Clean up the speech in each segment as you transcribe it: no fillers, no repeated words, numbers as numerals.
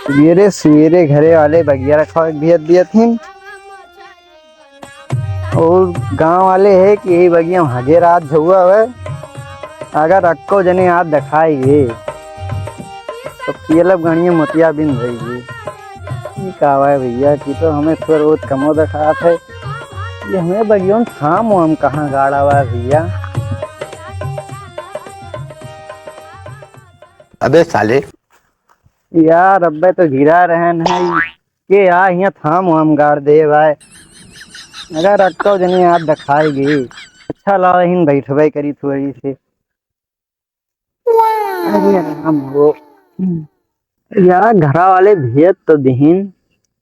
सवेरे सवेरे घरे वाले बगिया रखा भेज दिया थी। और गांव वाले है कि यही बगिया हजे रात झुआ है। अगर अक्को जने हाथ दिखाएंगे तो पीलब गणिया मोतिया बिन भई कहा है भैया कि तो हमें थोड़ा रोज कमो दिखा थे। ये हमें बगियों थाम हम कहाँ गाड़ा हुआ है भैया। अबे साले यार अब्बे तो घिरा रहन है कि यार यहाँ थाम हम गाड़ दे भाई। अगर अक्को जने हाथ दिखाएगी अच्छा ला हिन बैठबे करी थोड़ी सी। अरे राम हो यार घरा वाले भेज तो दीन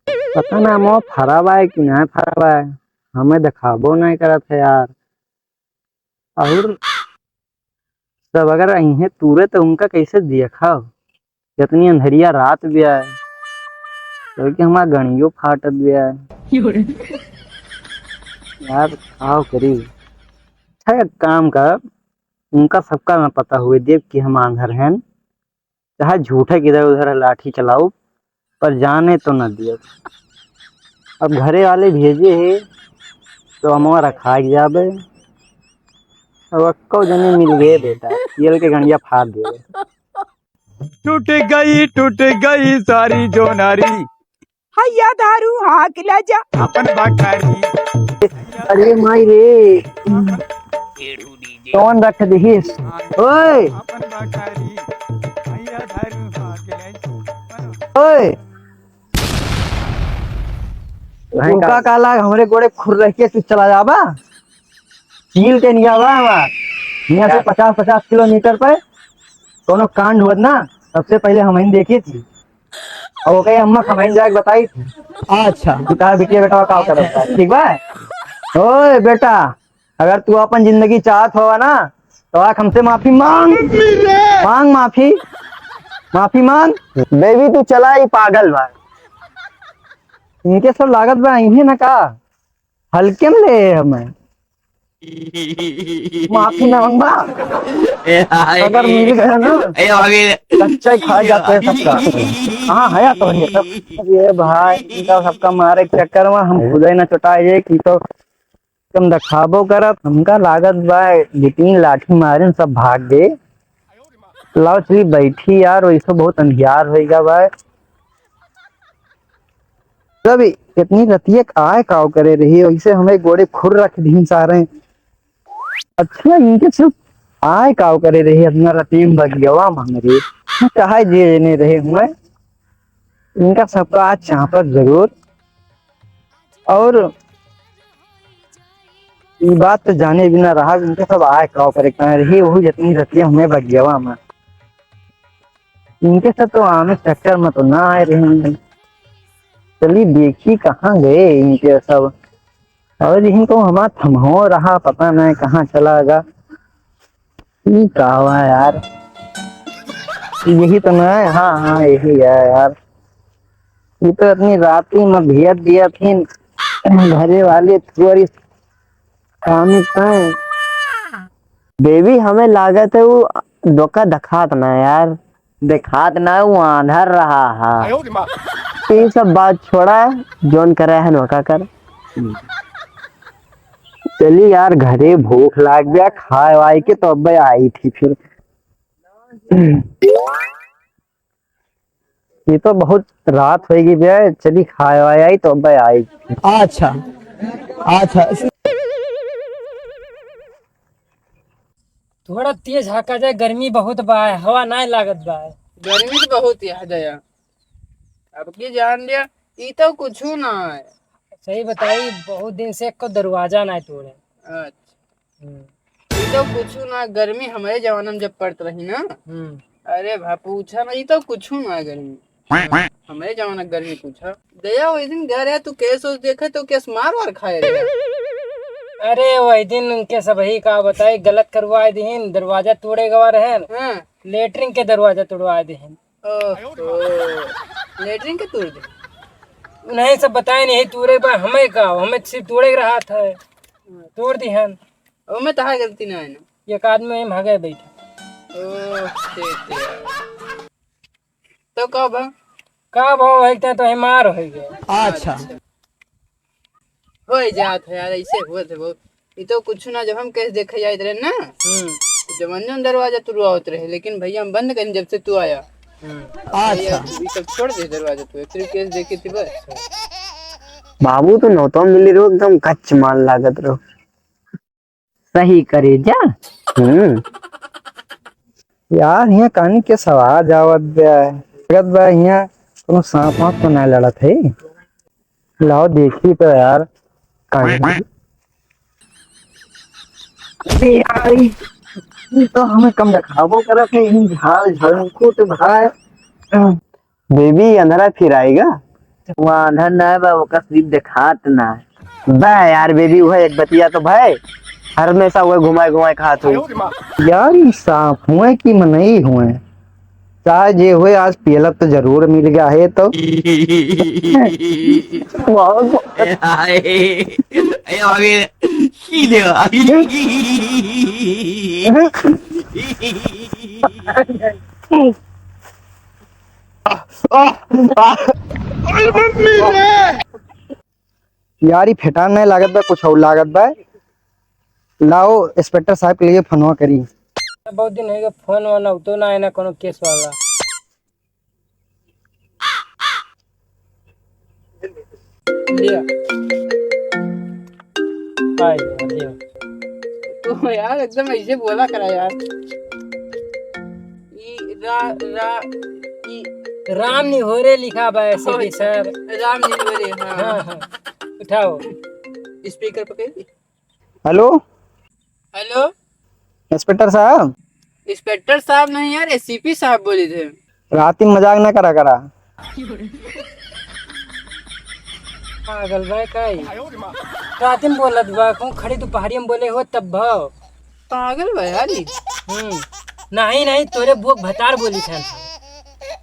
पता ना मो फराबा है कि ना फराबा है। हमें दिखाबो नहीं करत है यार। और सब अगर अहे तूरे तो उनका कैसे देखा इतनी अंधेरिया रात भी आए तो कि हमारा गणियों फाटत भी आए यार आओ करी। अच्छा एक काम कर उनका सबका ना पता हुए देव कि हम आंधर हैं चाहे झूठे किधर उधर लाठी चलाओ पर जाने तो न दियो। अब घरे वाले भेजे है तो हम रखा जाबे। अब अक्को जने मिल गए बेटा येल के गणिया फाड़ दे। टूट गई सारी जो नारी हैया दारू हाँ किला जा अपन बखारी। अरे माई रे कौन रख दीस ओए अपन बखारी हैया दारू हाँ किला ओए उनका काला हमरे गोड़े खुर रह के तू चला जाबा चील के नहीं आवा हमार यहाँ से 50-50 किलोमीटर पे दोनों कांड हुआ ना सबसे पहले हम देखी थी और वो कही अम्मा हमें जाके बताई थी। अच्छा बेटा बिटिया बेटा का करता है ठीक बा। ओए बेटा अगर तू अपन जिंदगी चाहत होगा ना तो आक हमसे माफी मांग मांग माफी मांग। बेबी तू चला ही पागल भाई इनके सब लागत बा इन्हें ना का हल्के में ले हमें माफी ना मांगबा अगर मिल गया ना कच्चा ही खा जाते हैं सबका। हाँ है तो ये सब ये भाई इनका सबका मारे के चक्कर में हम खुद ही ना चुटाए कि तो तुम दिखाबो करब हमका लागत बा लिटिन लाठी मारे सब भाग गए। लाओ चली बैठी यार वैसे बहुत अंधियार होएगा भाई। तब इतनी रतिये आए काव करे रही वैसे हमें गोड़े खुर रख दी सारे। अच्छा इनके सिर्फ आए काव करे रही अपना रतीम बगियावा मांगे चाहे जे ने रहे हुए इनका सबका आज चाहत जरूर। और ये बात तो जाने बिना रहा इनके सब आए काव करे रही वही जितनी रतिया हमें बगियावा में इनके सब तो आने चक्कर में तो ना आए रहे। चलिए देखी कहाँ गए इनके सब और इनको हमारा थमहो रहा पता नहीं कहाँ चला गया। कहा हुआ यार यही तो ना है। हाँ हाँ यही है यार ये तो अपनी रात ही में भेज दिया थी घरे वाले थोड़ी काम है। बेबी हमें लागत है वो धोखा दिखात ना यार दिखात ना वो आंधर रहा है। ये सब बात छोड़ा है जोन कर रहा है नौका कर। चली यार घरे भूख लाग गया खाए वाई के तो अब आई थी फिर। ये तो बहुत रात होगी भैया चली खाए वाए आई तो अब आई। अच्छा अच्छा थोड़ा तेज हाका जाए गर्मी बहुत बा है हवा ना लागत बा है। गर्मी तो बहुत है दया अब की जान लिया ई तो कुछ ना है। सही बताई बहुत दिन से को दरवाजा ना तोड़े। अच्छा ई तो कुछ ना गर्मी हमारे जमाना में जब पड़त रही ना अरे भा पूछा ना ई तो कुछ ना है गर्मी हमारे जमाना गर्मी पूछा दया वही दिन घर है तू केस उस देखे तो केस मार वार खाए रे। अरे वही दिन उनके सब ही का बताई गलत करवाए दीन दरवाजा तोड़े गवा रहे हाँ लेटरिन के दरवाजा तोड़वाए दीन। लेटरिन के तोड़ दे उन्हें सब बताए नहीं तोड़े बा हमें का हमें सिर्फ तोड़े रहा था तोड़ दीहन। ओ मैं तहां गलती ना है ना एक आदमी भागे बैठा। ओ ठीक है तो कब का भाव है तो मार हो गया। अच्छा हो जात है यार, ऐसे हुआ थे वो। ये तो कुछ ना, जब हम केस देखे जाते रहे ना, जब अंजन दरवाजा तू आवत रहे, लेकिन भैया हम बंद करें जब से तू आया। भैया अच्छा ये सब छोड़ दे दरवाजा, तू सिर्फ केस देखे थे बस। बाबू तो नौतो मिली रो एकदम कच्च माल लागत रो। सही करे जा यार, यहाँ कहानी के सवाल आवत बा लगत बा यहाँ कोनो सांप वाप तो नहीं लड़त है। लाओ देखी तो यार कहानी। अरे यार, ये तो हमें कम दिखावो करत है, इन झाल झड़को तो भाई। बेबी अंधेरा फिर आएगा। वहाँ अंधर ना है बा, ओका सिर्फ दिखात ना है। बा यार बेबी वह एक बतिया तो भाई हर हमेशा वह घुमाए घुमाए खात हुई। यार ये सांप हुए कि नहीं हुए, चाहे जे हुए आज पियलक तो जरूर मिल गया है। तो यार ये फेटान नहीं लागत बा, कुछ और लागत बा। लाओ इंस्पेक्टर साहब के लिए फोनवा करी। बहुत दिन हो गया फोन वाला तो ना है ना कोनो केस वाला। लिया आए लिया। तो यार एकदम ऐसे बोला करा यार। रा रा ई राम निहोरे लिखा बा ऐसे भी सर। राम निवरे। हाँ हाँ हाँ उठाओ। स्पीकर पकड़। हेलो हेलो इंस्पेक्टर साहब, इंस्पेक्टर साहब नहीं यार, एसीपी साहब बोले थे। रात में मजाक ना करा करा। पागल भाई काई रात में बोलत बा कौन खड़ी दोपहरी में बोले हो तब भाव। पागल बा यार ये। नहीं नहीं तोरे बुआ भतार बोली था।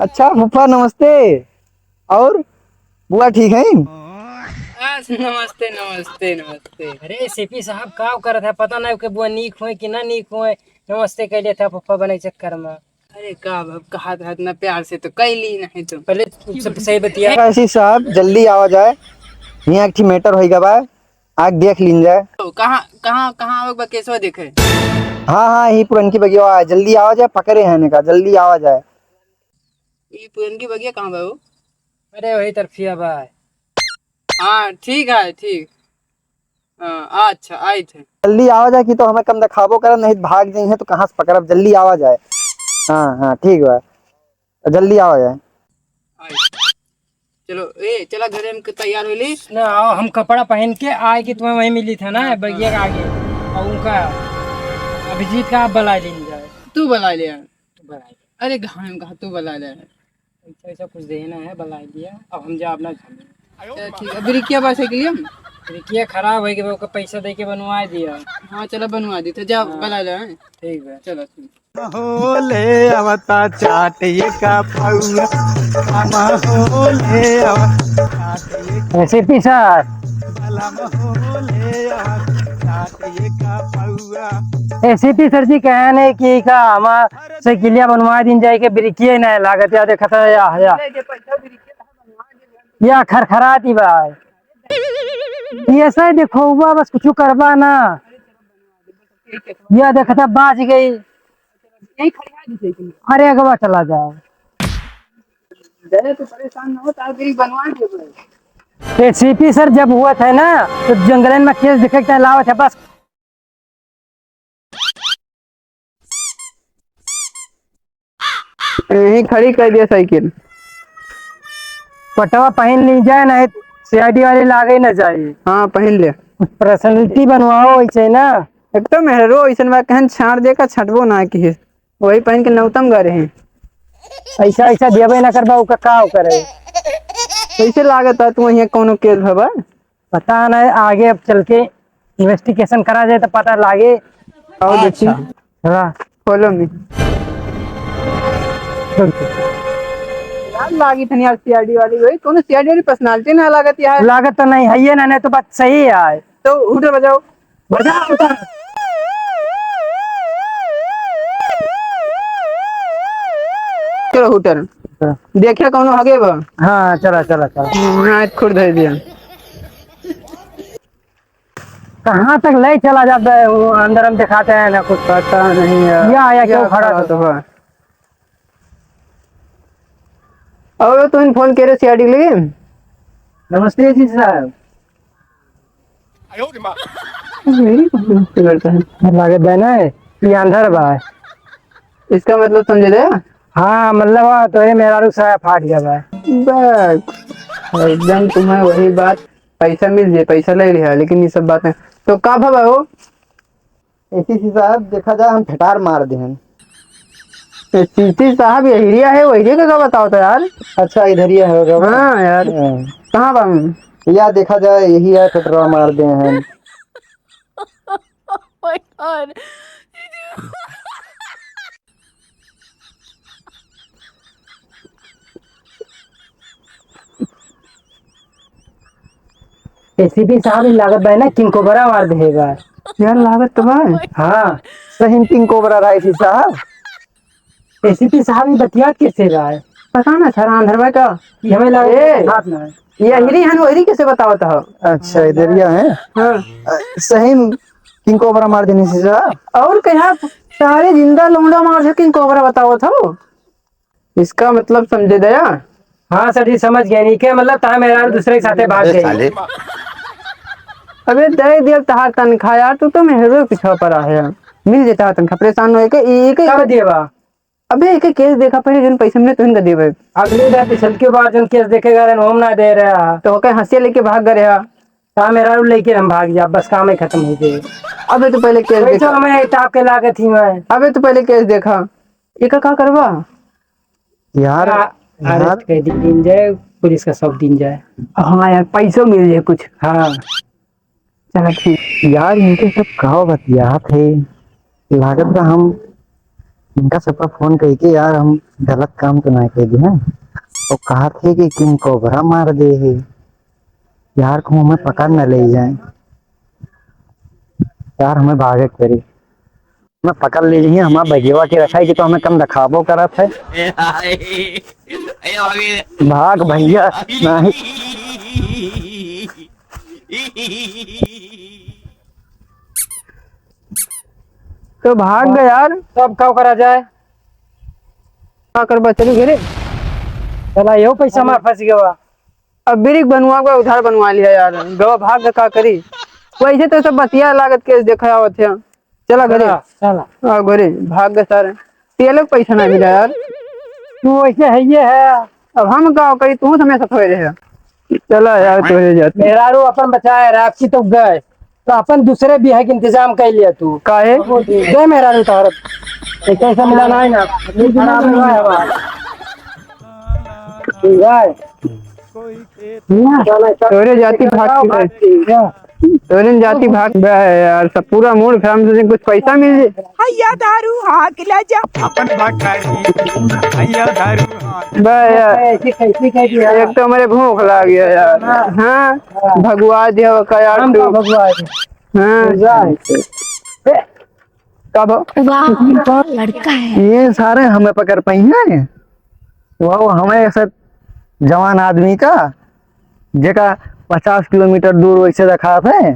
अच्छा फूफा नमस्ते। और बुआ ठीक है? नमस्ते नमस्ते नमस्ते। अरे सीपी साहब का करत है पता नहीं के बुआ नीक हुए कि ना नीक हुए। नमस्ते कहले था पप्पा बने चक्कर में। अरे का अब कहा था इतना प्यार से तो कैली नहीं तो। पहले सब सही बतिया। ऐसी साहब जल्दी आवा जाए, यहाँ एक मैटर होगा बा, आग देख लीन जाए। तो कहाँ कहाँ कहाँ अब केसवा देखे। हाँ हाँ ही पुरनकी बगिया है, जल्दी आवा जाए, पकड़े हैं का, जल्दी आवा जाए। ये पुरन की बगिया कहाँ बा वो? अरे वही तरफिया बा। हाँ ठीक है ठीक। हाँ अच्छा आए थे। जल्दी आवा जाए कि तो हमें कम दिखाबो कर, नहीं भाग जाए तो कहाँ से पकड़ब, जल्दी आवा जाए। हाँ हाँ ठीक बा, जल्दी आवा जाए। आए। चलो ए चला घरे में तैयार हो ली ना आओ हम कपड़ा पहन के आए कि तुम्हें वही मिली था ना बगिया के आगे। और उनका अभिजीत का आप बुला लेने जाए। तू बुला लिया। तो बुला लिया। अरे घाम में कहा तू बुला लिया। ऐसा ऐसा कुछ देना है बुला दिया। अब हम जा अपना चल ठीक है। ब्रिकिया बात है के लिए देखिए खराब हो गया वो पैसा दे के बनवा दिया। हाँ चलो बनवा दी थे, जा बुला लिया। ठीक है चलो ठीक। होले अवता चाटिए का पौआ मामा होले अवता चाटिए एसीपी सर, कलम होले अवता चाटिए का पौआ। एसीपी सर जी कहे नहीं कि का हमारा से किलिया बनवा दिन जाए के ब्रिकिए नहीं लागत या देखा था या खरखराती भाई। ये सही देखो हुआ बस कुछ करवा ना, यह देखा था बाज गई। अरे अगवा चला जाओ। तो परेशान ना हो, ताकि बनवा दे। एसीपी सर जब हुआ था ना तो जंगलन में केस दिखे लावा था बस। यही खड़ी कर दिया साइकिल। पटवा पहन ली जाए ना, सीआईडी वाले लागे ना जाए। हाँ पहन ले। पर्सनलिटी बनवाओ ऐसे ना, एकदम हेरो ऐसा बात कहन छाड़ दे का छटबो ना की वही पहन के नौतम गा रहे हैं। ऐसा ऐसा देवे ना करबा का करे। कैसे लागत है तू यहाँ कोनो केस भवा? पता नहीं, आगे अब चल के इन्वेस्टिगेशन करा जाए तो पता लागे। आओ देखिए। हाँ फॉलो मी। यार लागी थनी यार सीआईडी वाली, वही कोनो सीआईडी वाली पर्सनालिटी ना लागत यार। लागत तो नहीं है ये ना, नहीं तो बात सही है यार। तो उधर बजाओ। बजा चलो हुटर। देखिए कौन आगे बा। हाँ चला चला चला। हाँ खुद दे दिया। कहाँ तक ले चला जाता है वो, अंदर हम दिखाते हैं ना कुछ। पता नहीं यार। या आया क्यों खड़ा तो बा। और तो इन फोन करे सीआईडी लगे। नमस्ते जी साहब। लागत है ना ये अंदर बा। इसका मतलब समझे दे। हाँ मतलब तो ये मेरा रुसा फाट गया बा। बस एकदम तुम्हें वही बात। पैसा मिल जाए पैसा ले लिया लेकिन ये सब बातें तो का भाव हो। ऐसी सी साहब देखा जाए हम फटार मार दे हैं। सीटी साहब यही है वही का बताओ तो यार। अच्छा इधर ही है। हाँ यार कहाँ बा। या देखा जाए यही है फटरा मार दे हैं। एसीपी साहब लागत है ना किंग कोबरा मार देगा यार लागत तो बा। हाँ सही किंग कोबरा रहा एसी साहब। एसीपी साहब ये बतिया कैसे रहा है पता ना सर आंधर भाई का ये हमें लगा यही है वही कैसे बताओ तो। अच्छा इधर ही है। हाँ सही किंग कोबरा मार देने से साहब। और क्या सारे जिंदा लौंडा मार दे किंग कोबरा बताओ था। इसका मतलब समझे दया। हाँ सर जी समझ गए नहीं क्या मतलब था मेरा दूसरे के साथ भाग गए। अबे दे दिया तहार तनखा यार तू तो मेरे पीछे पड़ा है। मिल जाता तनखा परेशान हो एक देवा। अबे एक केस देखा पहले जन पैसे मिले तो इनका देवे। अगली बार पिछल के बाद जन केस देखेगा होम ना दे रहा तो कहीं हंसिया लेके भाग गए। था मेरा लेके हम भाग जा बस काम ही खत्म हो गए। अबे तो पहले केस देखा। हमें टाप के लागत थी मैं। अबे तो पहले केस देखा ये का करवा यार यार दिन जाए पुलिस का सब दिन जाए। हाँ यार पैसों मिल जाए कुछ। हाँ चल ठीक। यार इनके सब कहो बतिया थे लागत का हम इनका सबका फोन करके यार हम गलत काम तो ना कर दिए हैं। तो कहा थे कि किंग कोबरा मार दे है यार को हमें पकड़ न ले जाए यार हमें भागे करी हमें पकड़ ले जाइए हमारा बगेवा के रखा है कि तो हमें कम दिखावो करा था। भाग भैया नहीं तो भाग गए यार। सब कब करा जाए क्या करवा चली घरे। चला यो पैसा में फंस गया। अब ब्रिक बनवा के उधार बनवा लिया यार गवा भाग के का करी। वैसे तो सब बतिया लागत केस देखा आवत है। चला घरे चला हाँ घरे भाग गए सारे तेल पैसा ना मिला यार। तू वैसे है ये है। अब हम का करी तू हमेशा थोड़े रहे। चला यार तोरे जाते मेरा रू अपन बचाए राक्षी तो गए तो अपन दूसरे भी है कि इंतजाम कर लिया तू काहे दे मेरा रू तार कैसा मिला ना है ना तोरे जाति भाग तोरे जाति भाग गया है यार सब पूरा मूड खराब से कुछ पैसा मिल जाए। हैया दारू हाक ला जा अपन बकरी हैया दारू हाक बे यार ऐसी कैसी कह दिया एक तो हमारे भूख लग गया यार। हाँ भगवा दिया का यार हम तू। भगवान हाँ कब वाह लड़का है। ये सारे हमें पकड़ पाई हैं वो हमें ऐसा जवान आदमी का जेका 50 किलोमीटर दूर वैसे रखा थे